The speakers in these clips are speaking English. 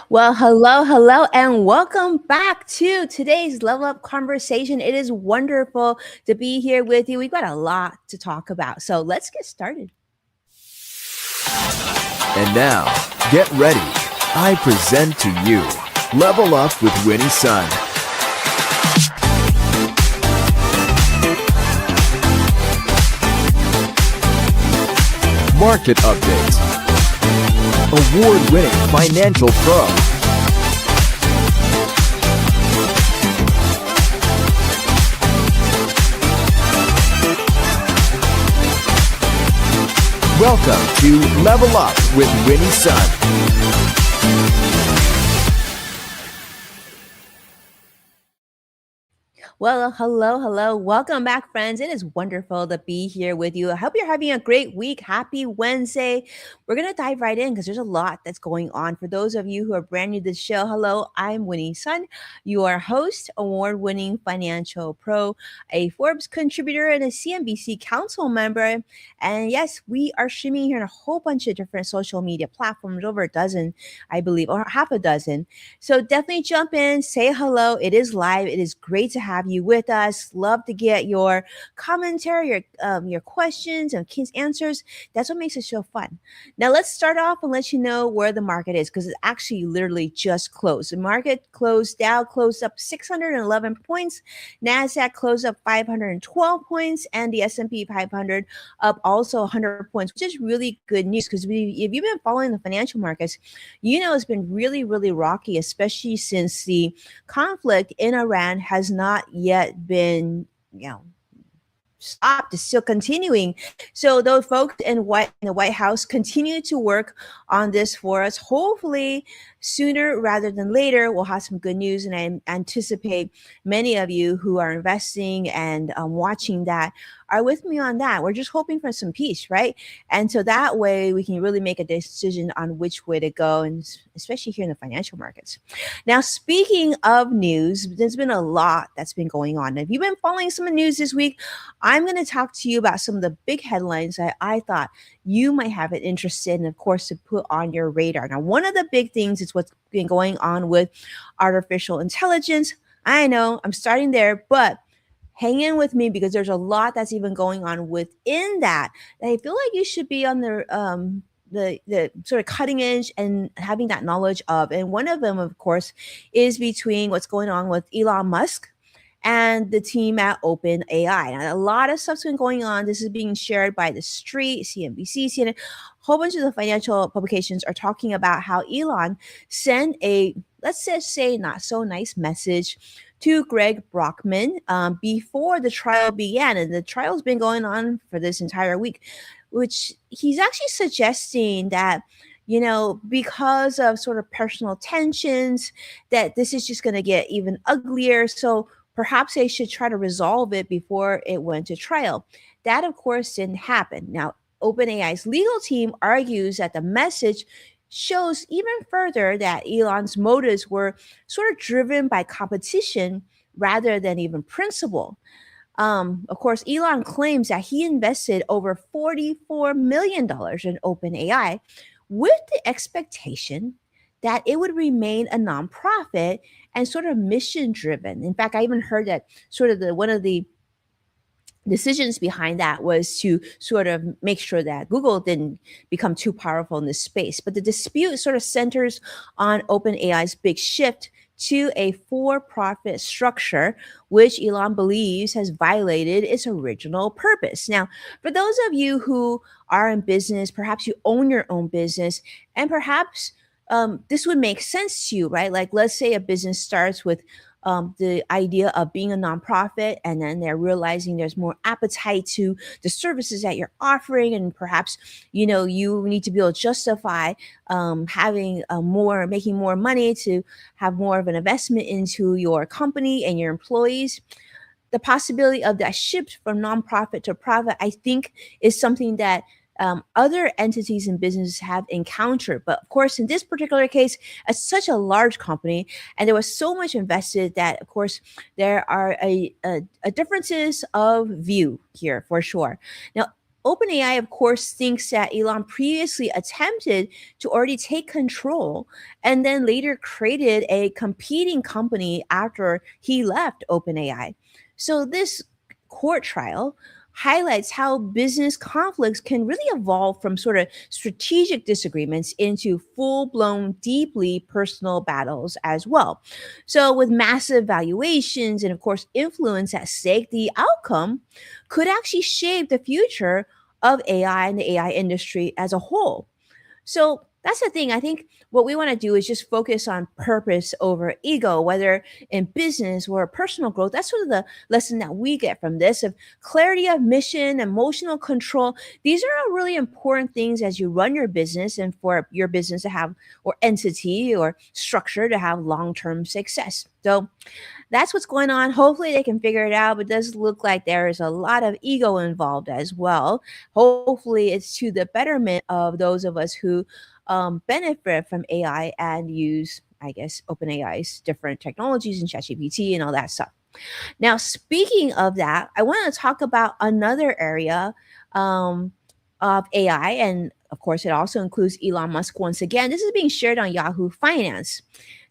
Well, hello, and welcome back to today's Level Up conversation. It is wonderful to be here with you. We've got a lot to talk about, so let's get started. And now, get ready. I present to you Level Up with Winnie Sun. Market updates. Award-winning financial pro. Welcome to Level Up with Winnie Sun. Well, hello. Welcome back, friends. It is wonderful to be here with you. I hope you're having a great week. Happy Wednesday. We're going to dive right in because there's a lot that's going on. For those of you who are brand new to the show, hello, I'm Winnie Sun, your host, award winning financial pro, a Forbes contributor, and a CNBC council member. And yes, we are streaming here on a whole bunch of different social media platforms, over a dozen, I believe, or half a dozen. So definitely jump in, say hello. It is live. It is great to have you with us. Love to get your commentary, your questions and key answers. That's what makes the show fun. Now let's start off and let you know where the market is because it actually literally just closed. The market closed, Dow closed up 611 points, Nasdaq closed up 512 points, and the S&P 500 up also 100 points, which is really good news because if you've been following the financial markets, you know it's been really rocky, especially since the conflict in Iran has not yet been, stopped. It's still continuing. So those folks in the White House continue to work on this for us. Hopefully, sooner rather than later, we'll have some good news. And I anticipate many of you who are investing and watching that are with me on that. We're just hoping for some peace, right? And so that way we can really make a decision on which way to go, and especially here in the financial markets. Now, speaking of news, there's been a lot that's been going on. If you've been following some of the news this week, I'm going to talk to you about some of the big headlines that I thought you might have an interest in, and of course, to put on your radar. Now, one of the big things is what's been going on with artificial intelligence. I know I'm starting there, but hang in with me because there's a lot that's even going on within that I feel like you should be on the sort of cutting edge and having that knowledge of. And one of them, of course, is between what's going on with Elon Musk and the team at OpenAI. Now, a lot of stuff's been going on. This is being shared by The Street, CNBC, CNN. A whole bunch of the financial publications are talking about how Elon sent a, let's just say, not so nice message to Greg Brockman before the trial began. And the trial's been going on for this entire week, which he's actually suggesting that, because of sort of personal tensions, that this is just going to get even uglier. So perhaps they should try to resolve it before it went to trial. That, of course, didn't happen. Now, OpenAI's legal team argues that the message shows even further that Elon's motives were sort of driven by competition rather than even principle. Of course, Elon claims that he invested over $44 million in OpenAI with the expectation that it would remain a nonprofit and sort of mission driven. In fact, I even heard that sort of one of the decisions behind that was to sort of make sure that Google didn't become too powerful in this space. But the dispute sort of centers on OpenAI's big shift to a for-profit structure, which Elon believes has violated its original purpose. Now, for those of you who are in business, perhaps you own your own business, and perhaps this would make sense to you, right? Like, let's say a business starts with the idea of being a nonprofit, and then they're realizing there's more appetite to the services that you're offering, and perhaps you need to be able to justify making more money to have more of an investment into your company and your employees. The possibility of that shift from nonprofit to profit, I think, is something that other entities in business have encountered. But of course, in this particular case, it's such a large company and there was so much invested that, of course, there are a differences of view here for sure. Now, OpenAI, of course, thinks that Elon previously attempted to already take control and then later created a competing company after he left OpenAI. So this court trial highlights how business conflicts can really evolve from sort of strategic disagreements into full blown, deeply personal battles as well. So, with massive valuations and, of course, influence at stake, the outcome could actually shape the future of AI and the AI industry as a whole. So that's the thing. I think what we want to do is just focus on purpose over ego, whether in business or personal growth. That's sort of the lesson that we get from this of clarity of mission, emotional control. These are all really important things as you run your business and for your business to have, or entity or structure to have long term success. So that's what's going on. Hopefully, they can figure it out, but it does look like there is a lot of ego involved as well. Hopefully, it's to the betterment of those of us who benefit from AI and use, I guess, OpenAI's different technologies and ChatGPT and all that stuff. Now, speaking of that, I want to talk about another area um, of AI, and of course, it also includes Elon Musk once again. This is being shared on Yahoo Finance.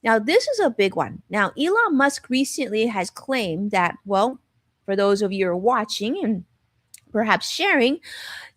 Now, this is a big one. Now, Elon Musk recently has claimed that, well, for those of you who are watching and perhaps sharing,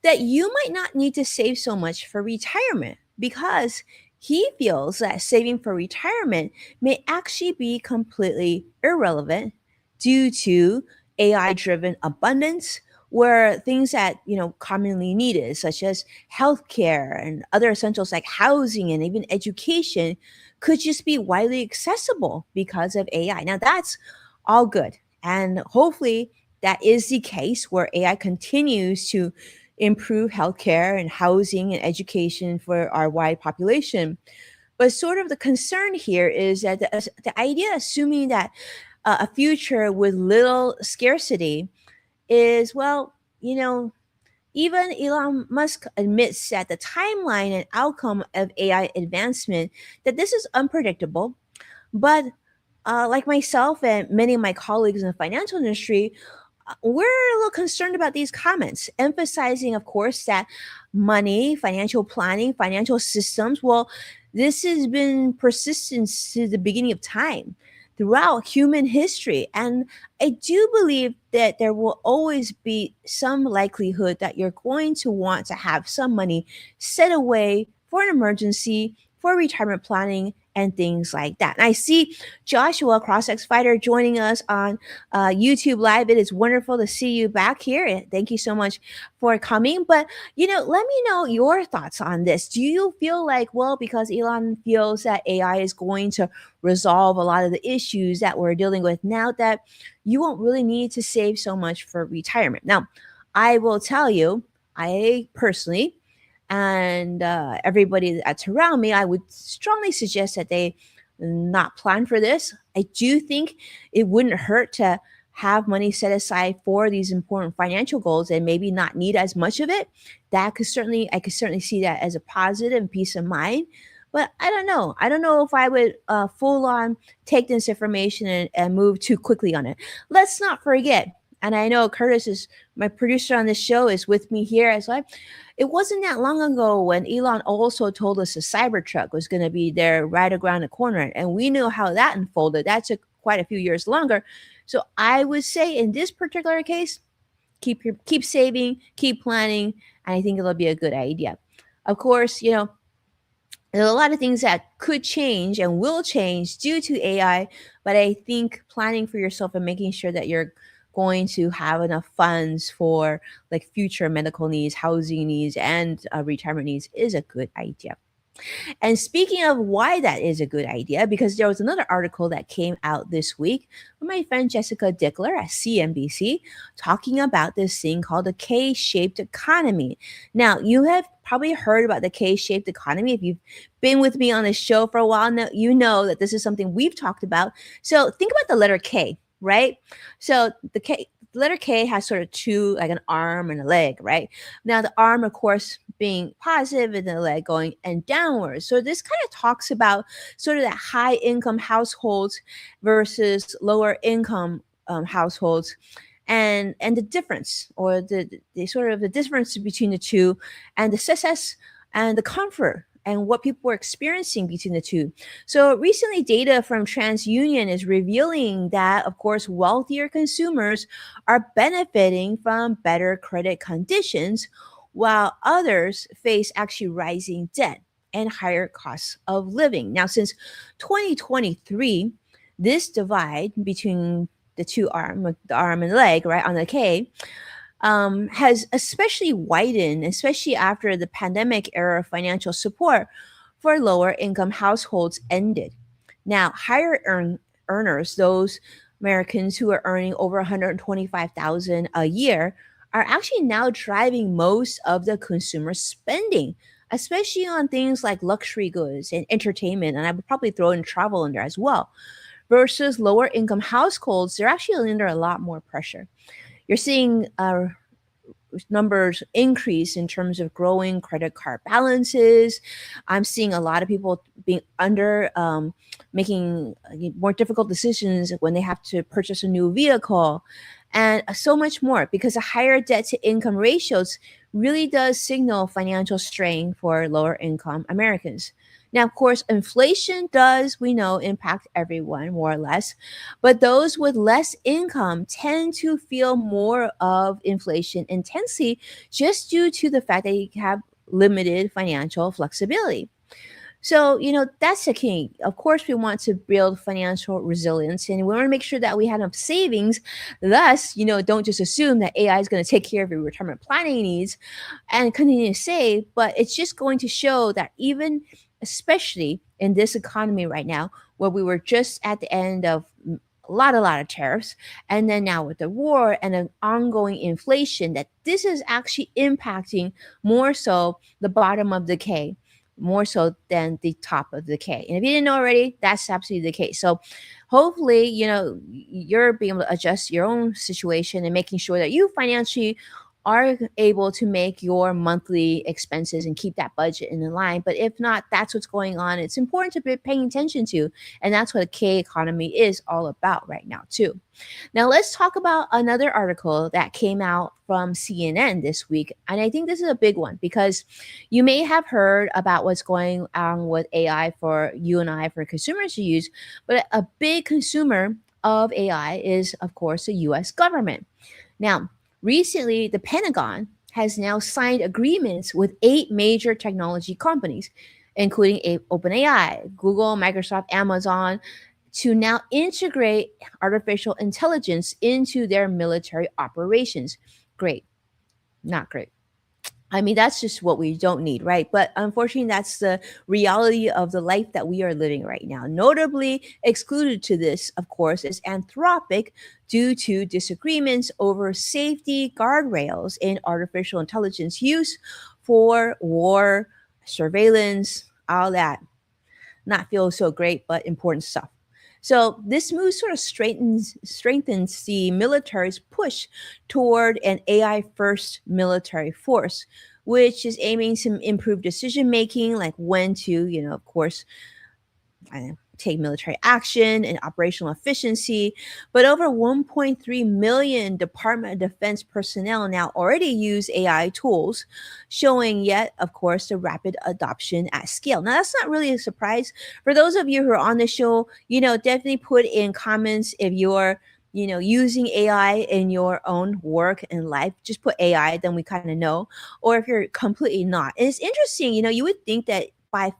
that you might not need to save so much for retirement because he feels that saving for retirement may actually be completely irrelevant due to AI driven abundance where things that commonly needed such as healthcare and other essentials like housing and even education could just be widely accessible because of AI. Now that's all good, and hopefully that is the case where AI continues to improve healthcare and housing and education for our wide population. But sort of the concern here is that the idea assuming that a future with little scarcity is, well, even Elon Musk admits that the timeline and outcome of AI advancement, that this is unpredictable. But like myself and many of my colleagues in the financial industry, we're a little concerned about these comments, emphasizing, of course, that money, financial planning, financial systems, well, this has been persistent since the beginning of time throughout human history. And I do believe that there will always be some likelihood that you're going to want to have some money set away for an emergency, for retirement planning, and things like that. And I see Joshua, CrossX Fighter, joining us on YouTube Live. It is wonderful to see you back here. And thank you so much for coming. But, let me know your thoughts on this. Do you feel like, well, because Elon feels that AI is going to resolve a lot of the issues that we're dealing with now, that you won't really need to save so much for retirement? Now, I will tell you, I personally, and everybody that's around me, I would strongly suggest that they not plan for this. I do think it wouldn't hurt to have money set aside for these important financial goals and maybe not need as much of it. I could certainly see that as a positive and peace of mind. But I don't know. I don't know if I would full on take this information and move too quickly on it. Let's not forget, and I know Curtis is my producer on this show is with me here as well. It wasn't that long ago when Elon also told us a Cybertruck was going to be there right around the corner, and we knew how that unfolded. That took quite a few years longer. So I would say in this particular case, keep saving, keep planning, and I think it'll be a good idea. Of course, there's a lot of things that could change and will change due to AI, but I think planning for yourself and making sure that you're going to have enough funds for like future medical needs, housing needs, and retirement needs is a good idea. And speaking of why that is a good idea, because there was another article that came out this week from my friend Jessica Dickler at CNBC talking about this thing called the K shaped economy. Now, you have probably heard about the K shaped economy. If you've been with me on this show for a while now, you know that this is something we've talked about. So think about the letter K, right? So the letter K has sort of two, like an arm and a leg, right? Now the arm, of course, being positive and the leg going and downwards. So this kind of talks about sort of that high income households versus lower income households. and the difference, or the sort of the difference between the two, and the success and the comfort and what people were experiencing between the two. So recently, data from TransUnion is revealing that, of course, wealthier consumers are benefiting from better credit conditions, while others face actually rising debt and higher costs of living. Now, since 2023, this divide between the arm and leg, right, on the K, has especially widened, especially after the pandemic era of financial support for lower income households ended. Now, earners, those Americans who are earning over 125,000 a year, are actually now driving most of the consumer spending, especially on things like luxury goods and entertainment, and I would probably throw in travel in there as well. Versus lower income households, they're actually under a lot more pressure. You're seeing numbers increase in terms of growing credit card balances. I'm seeing a lot of people being under making more difficult decisions when they have to purchase a new vehicle, and so much more, because a higher debt to income ratios really does signal financial strain for lower income Americans. Now, of course, inflation does, we know, impact everyone more or less, but those with less income tend to feel more of inflation intensely, just due to the fact that you have limited financial flexibility. So, that's the key. Of course, we want to build financial resilience, and we want to make sure that we have enough savings. Thus, don't just assume that AI is going to take care of your retirement planning needs and continue to save, but it's just going to show that, even especially in this economy right now, where we were just at the end of a lot of tariffs, and then now with the war and an ongoing inflation, that this is actually impacting more so the bottom of the K, more so than the top of the K. And if you didn't know already, that's absolutely the case. So hopefully, you're being able to adjust your own situation and making sure that you financially are able to make your monthly expenses and keep that budget in line. But if not, that's what's going on. It's important to be paying attention to. And that's what a K economy is all about right now, too. Now, let's talk about another article that came out from CNN this week. And I think this is a big one, because you may have heard about what's going on with AI for you and I, for consumers to use. But a big consumer of AI is, of course, the US government. Now, recently, the Pentagon has now signed agreements with 8 major technology companies, including OpenAI, Google, Microsoft, Amazon, to now integrate artificial intelligence into their military operations. Great, not great. I mean, that's just what we don't need, right? But unfortunately, that's the reality of the life that we are living right now. Notably excluded to this, of course, is Anthropic, due to disagreements over safety guardrails in artificial intelligence use for war, surveillance, all that. Not feel so great, but important stuff. So this move sort of strengthens the military's push toward an AI first military force, which is aiming to improve decision making, like when to, of course, take military action and operational efficiency. But over 1.3 million Department of Defense personnel now already use AI tools, showing yet, of course, the rapid adoption at scale. Now, that's not really a surprise. For those of you who are on the show, definitely put in comments if you're using AI in your own work and life. Just put AI, then we kind of know. Or if you're completely not. And it's interesting, you would think that by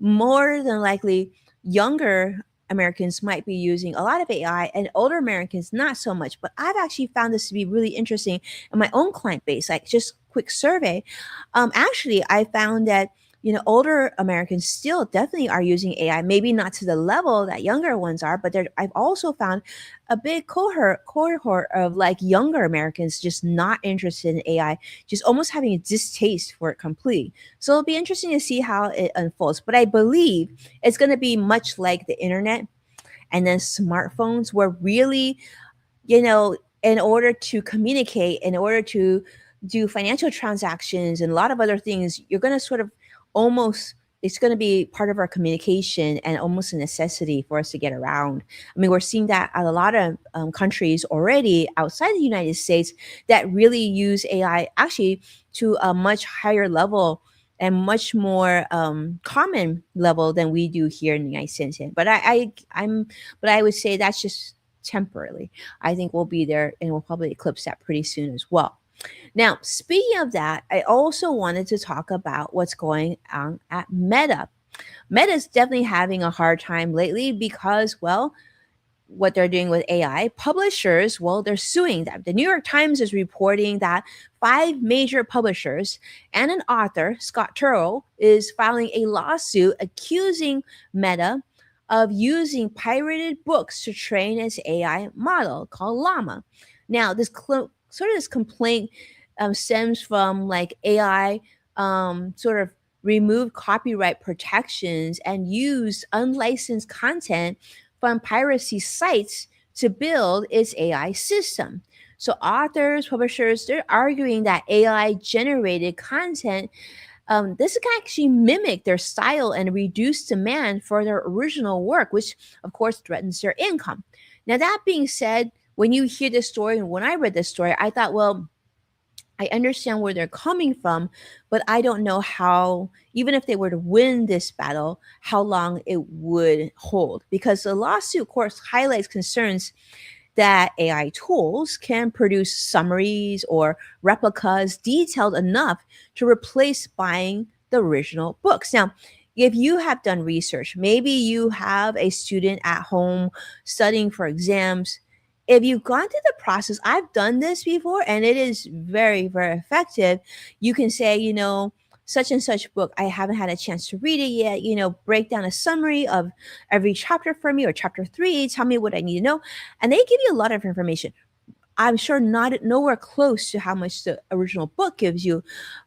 more than likely younger Americans might be using a lot of AI, and older Americans not so much. But I've actually found this to be really interesting in my own client base. Like, just quick survey. Actually, I found that older Americans still definitely are using AI. Maybe not to the level that younger ones are, but I've also found a big cohort of like younger Americans just not interested in AI, just almost having a distaste for it completely. So it'll be interesting to see how it unfolds. But I believe it's going to be much like the internet and then smartphones, where really, in order to communicate, in order to do financial transactions and a lot of other things, you're going to sort of almost it's going to be part of our communication and almost a necessity for us to get around. I mean, we're seeing that at a lot of countries already outside the United States that really use AI actually to a much higher level and much more common level than we do here in the United States. But I would say that's just temporarily. I think we'll be there and we'll probably eclipse that pretty soon as well. Now, speaking of that, I also wanted to talk about what's going on at Meta. Meta's definitely having a hard time lately because, well, what they're doing with AI, publishers, well, they're suing them. The New York Times is reporting that five major publishers and an author, Scott Turow, is filing a lawsuit accusing Meta of using pirated books to train its AI model called Llama. Now, this complaint stems from like AI sort of removed copyright protections and used unlicensed content from piracy sites to build its AI system. So authors, publishers, they're arguing that AI generated content, this can actually mimic their style and reduce demand for their original work, which of course threatens their income. Now, that being said, when you hear this story and when I read this story, I thought, well, I understand where they're coming from, but I don't know how, even if they were to win this battle, how long it would hold. Because the lawsuit, of course, highlights concerns that AI tools can produce summaries or replicas detailed enough to replace buying the original books. Now, if you have done research, maybe you have a student at home studying for exams. If you've gone through the process, I've done this before and it is very, very effective. You can say, such and such book, I haven't had a chance to read it yet. Break down a summary of every chapter for me or chapter three. Tell me what I need to know. And they give you a lot of information. I'm sure not nowhere close to how much the original book gives you,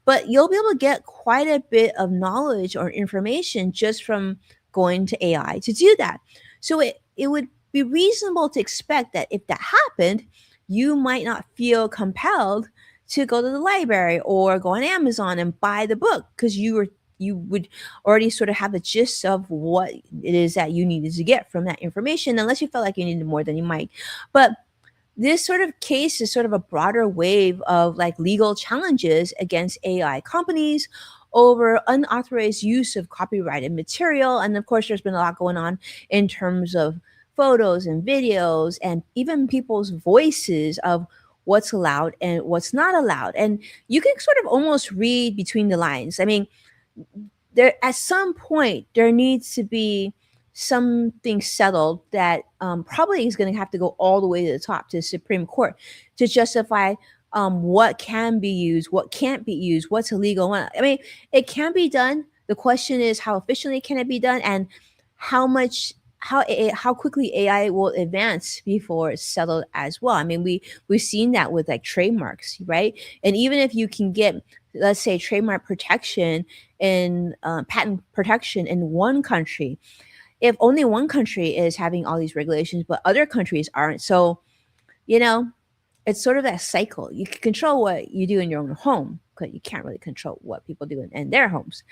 but you'll be able to get quite a bit of knowledge or information just from going to AI to do that. So it would be reasonable to expect that if that happened, you might not feel compelled to go to the library or go on Amazon and buy the book because you would already sort of have a gist of what it is that you needed to get from that information, unless you felt like you needed more than you might. But this sort of case is sort of a broader wave of like legal challenges against AI companies over unauthorized use of copyrighted material. And of course, there's been a lot going on in terms of photos and videos and even people's voices of what's allowed and what's not allowed. And you can sort of almost read between the lines. I mean, there at some point there needs to be something settled that probably is going to have to go all the way to the top to the Supreme Court to justify what can be used, what can't be used, what's illegal. I mean, it can be done. The question is how efficiently can it be done, and how much how quickly AI will advance before it's settled as well. I mean, we've seen that with like trademarks, right? And even if you can get, let's say, trademark protection and patent protection in one country, if only one country is having all these regulations but other countries aren't, so you know it's sort of that cycle. You can control what you do in your own home, but you can't really control what people do in their homes.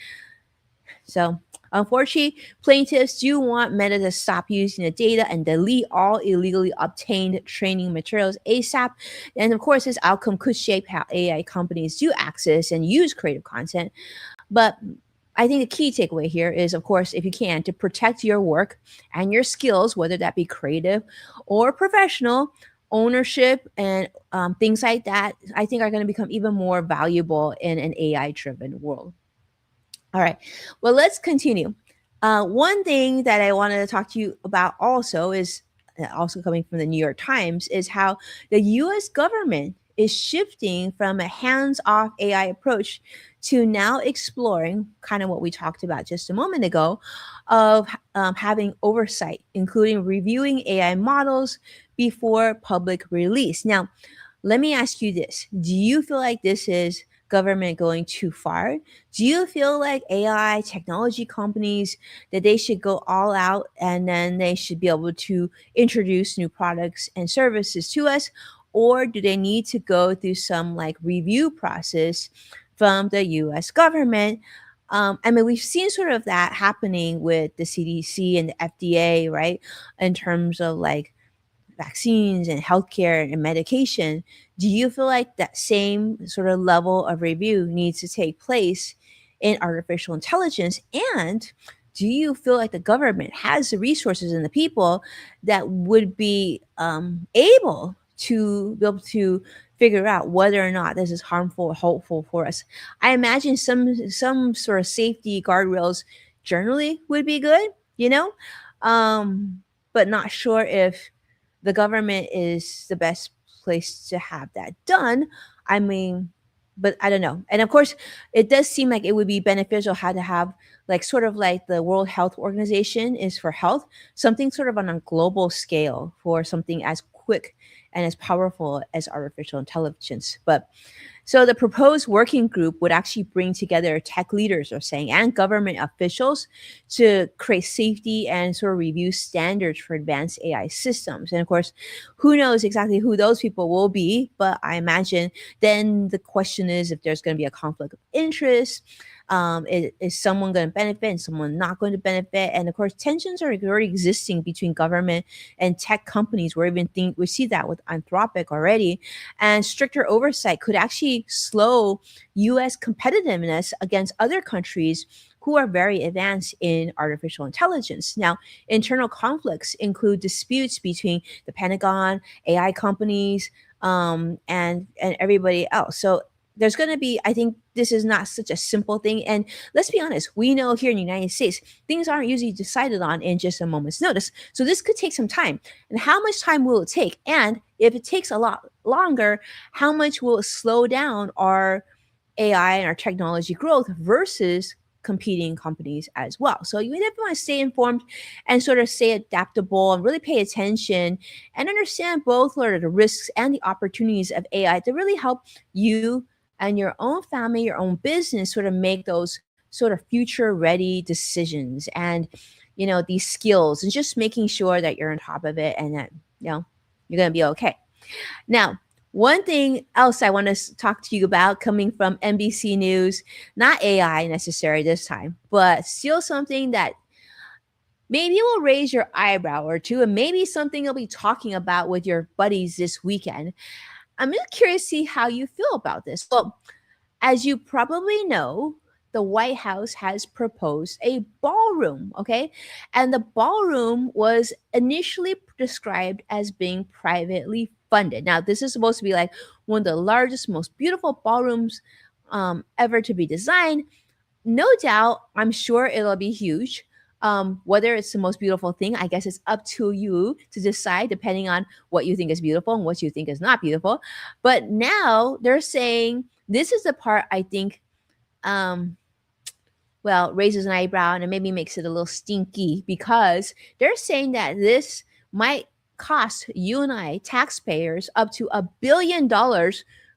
So unfortunately, plaintiffs do want Meta to stop using the data and delete all illegally obtained training materials ASAP. And of course, this outcome could shape how AI companies do access and use creative content. But I think the key takeaway here is, of course, if you can, to protect your work and your skills, whether that be creative or professional, ownership and things like that, I think are going to become even more valuable in an AI driven world. All right. Well, let's continue. One thing that I wanted to talk to you about also is also coming from the New York Times is how the US government is shifting from a hands off AI approach to now exploring kind of what we talked about just a moment ago of having oversight, including reviewing AI models before public release. Now, let me ask you this. Do you feel like this is government going too far? Do you feel like AI technology companies that they should go all out and then they should be able to introduce new products and services to us? Or do they need to go through some like review process from the US government? I mean, we've seen sort of that happening with the CDC and the FDA, right? In terms of like vaccines and healthcare and medication. Do you feel like that same sort of level of review needs to take place in artificial intelligence? And do you feel like the government has the resources and the people that would be able to be able to figure out whether or not this is harmful or helpful for us? I imagine some sort of safety guardrails generally would be good, you know, but not sure if the government is the best place to have that done. I mean, but I don't know. And of course, it does seem like it would be beneficial how to have like sort of like the World Health Organization is for health, something sort of on a global scale for something as quick and as powerful as artificial intelligence. But so the proposed working group would actually bring together tech leaders, are saying, and government officials to create safety and sort of review standards for advanced AI systems. And of course, who knows exactly who those people will be, but I imagine then the question is if there's going to be a conflict of interest. Is someone going to benefit and someone not going to benefit? And of course, tensions are already existing between government and tech companies. We see that with Anthropic already, and stricter oversight could actually slow US competitiveness against other countries who are very advanced in artificial intelligence. Now, internal conflicts include disputes between the Pentagon, AI companies, and everybody else. So there's going to be, I think this is not such a simple thing. And let's be honest, we know here in the United States, things aren't usually decided on in just a moment's notice. So this could take some time. And how much time will it take? And if it takes a lot longer, how much will it slow down our AI and our technology growth versus competing companies as well? So you definitely want to stay informed and sort of stay adaptable and really pay attention and understand both sort of the risks and the opportunities of AI to really help you and your own family, your own business sort of make those sort of future ready decisions and these skills and just making sure that you're on top of it and that you're going to be okay. Now, one thing else I want to talk to you about coming from NBC News, not AI necessarily this time, but still something that maybe will raise your eyebrow or two, and maybe something you'll be talking about with your buddies this weekend. I'm just curious to see how you feel about this. Well, as you probably know, the White House has proposed a ballroom, okay? And the ballroom was initially described as being privately funded. Now, this is supposed to be like one of the largest, most beautiful ballrooms ever to be designed. No doubt, I'm sure it'll be huge. Whether it's the most beautiful thing, I guess it's up to you to decide depending on what you think is beautiful and what you think is not beautiful. But now they're saying this is the part I think um raises an eyebrow and it maybe makes it a little stinky because they're saying that this might cost you and I, taxpayers, up to $1 billion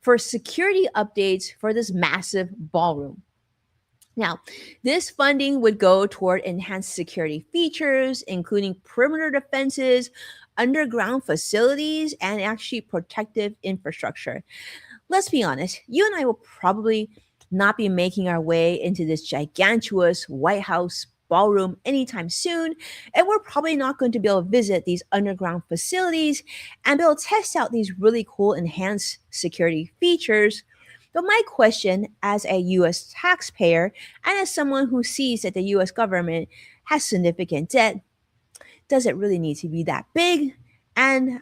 for security updates for this massive ballroom. Now, this funding would go toward enhanced security features, including perimeter defenses, underground facilities, and actually protective infrastructure. Let's be honest, you and I will probably not be making our way into this gigantuous White House ballroom anytime soon, and we're probably not going to be able to visit these underground facilities and be able to test out these really cool enhanced security features. But my question as a US taxpayer and as someone who sees that the US government has significant debt, does it really need to be that big? And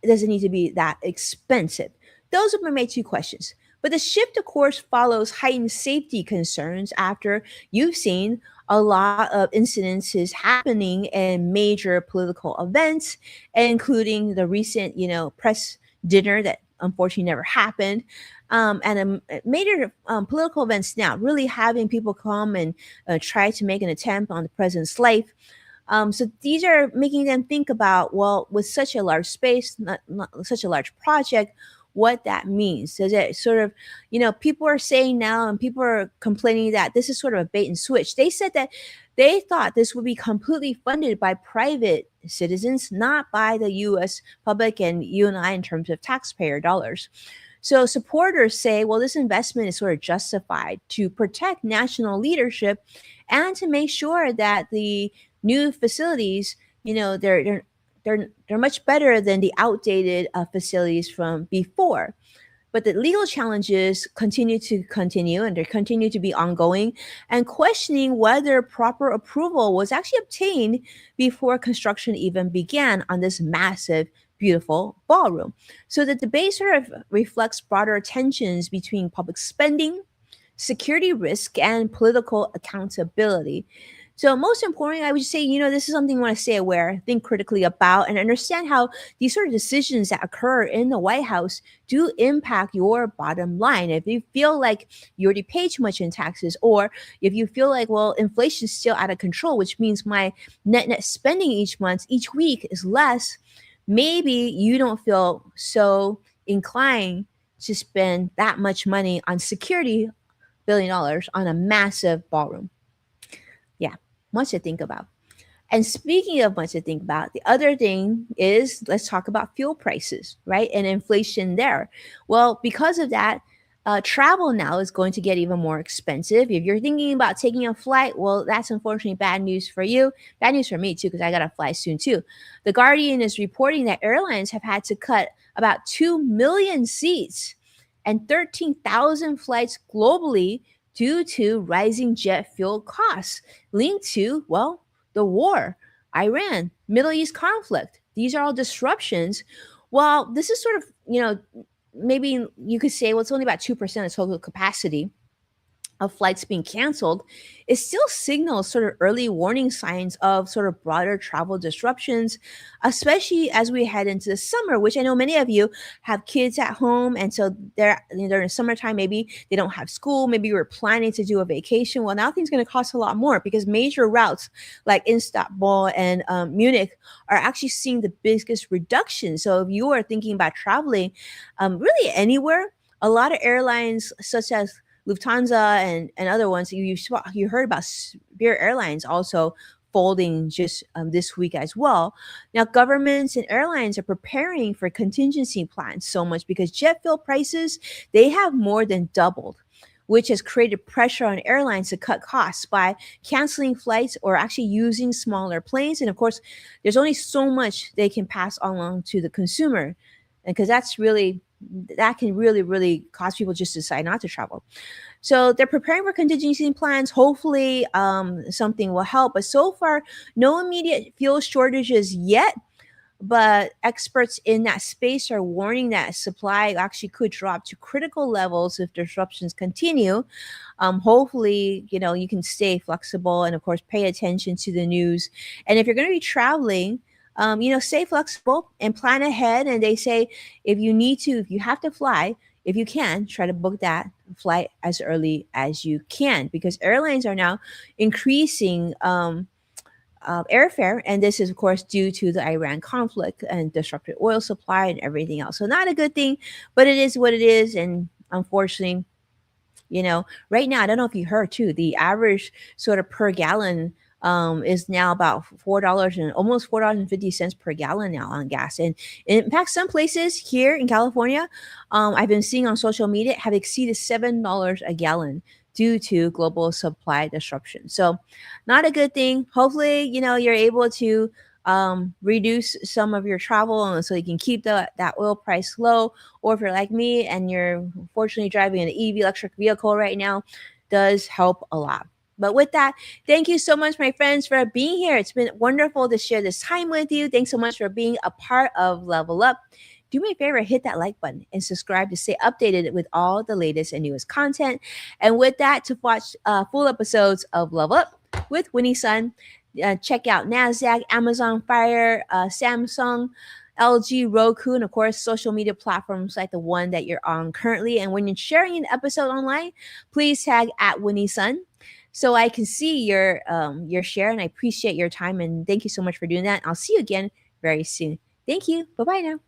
does it need to be that expensive? Those are my two questions. But the shift, of course, follows heightened safety concerns after you've seen a lot of incidences happening in major political events, including the recent, press dinner that unfortunately never happened, and major political events now, really having people come and try to make an attempt on the president's life. So these are making them think about, well, with such a large space, not such a large project, what that means. Does it sort of, people are saying now and people are complaining that this is sort of a bait and switch. They said that they thought this would be completely funded by private citizens, not by the US public and you and I in terms of taxpayer dollars. So supporters say, well, this investment is sort of justified to protect national leadership and to make sure that the new facilities, they're much better than the outdated facilities from before. But the legal challenges continue and they continue to be ongoing, and questioning whether proper approval was actually obtained before construction even began on this massive, beautiful ballroom. So the debate sort of reflects broader tensions between public spending, security risk, and political accountability. So, most importantly, I would say, this is something you want to stay aware, think critically about, and understand how these sort of decisions that occur in the White House do impact your bottom line. If you feel like you already pay too much in taxes, or if you feel like, well, inflation is still out of control, which means my net spending each month, each week is less, maybe you don't feel so inclined to spend that much money on security, $1 billion on a massive ballroom. Yeah, much to think about. And speaking of much to think about, the other thing is let's talk about fuel prices, right? And inflation there. Well, because of that, travel now is going to get even more expensive. If you're thinking about taking a flight, well, that's unfortunately bad news for you. Bad news for me too, because I got to fly soon too. The Guardian is reporting that airlines have had to cut about 2 million seats and 13,000 flights globally due to rising jet fuel costs linked to, well, the war, Iran, Middle East conflict. These are all disruptions. Well, this is sort of, maybe you could say, well, it's only about 2% of total capacity of flights being canceled, it still signals sort of early warning signs of sort of broader travel disruptions, especially as we head into the summer, which I know many of you have kids at home. And so they're in summertime, maybe they don't have school, maybe you were planning to do a vacation. Well, now things going to cost a lot more because major routes like Istanbul and Munich are actually seeing the biggest reduction. So if you are thinking about traveling really anywhere, a lot of airlines such as Lufthansa and other ones you heard about Spirit Airlines also folding just this week as well. Now, governments and airlines are preparing for contingency plans so much because jet fuel prices they have more than doubled, which has created pressure on airlines to cut costs by canceling flights or actually using smaller planes. And of course, there's only so much they can pass along to the consumer, and because that can really cause people just to decide not to travel. So they're preparing for contingency plans. Hopefully, something will help. But so far, no immediate fuel shortages yet. But experts in that space are warning that supply actually could drop to critical levels if disruptions continue. Hopefully, you can stay flexible and, of course, pay attention to the news. And if you're going to be traveling, stay flexible and plan ahead. And they say if you have to fly, if you can, try to book that flight as early as you can because airlines are now increasing airfare. And this is, of course, due to the Iran conflict and disrupted oil supply and everything else. So, not a good thing, but it is what it is. And unfortunately, right now, I don't know if you heard too, the average sort of per gallon is now about $4 and almost $4.50 per gallon now on gas. And in fact, some places here in California, I've been seeing on social media have exceeded $7 a gallon due to global supply disruption. So, not a good thing. Hopefully, you're able to reduce some of your travel so you can keep that oil price low. Or if you're like me and you're unfortunately driving an EV electric vehicle right now, does help a lot. But with that, thank you so much, my friends, for being here. It's been wonderful to share this time with you. Thanks so much for being a part of Level Up. Do me a favor, hit that like button and subscribe to stay updated with all the latest and newest content. And with that, to watch full episodes of Level Up with Winnie Sun, check out NASDAQ, Amazon Fire, Samsung, LG, Roku, and of course, social media platforms like the one that you're on currently. And when you're sharing an episode online, please tag at Winnie Sun so I can see your share. And I appreciate your time. And thank you so much for doing that. I'll see you again very soon. Thank you. Bye bye now.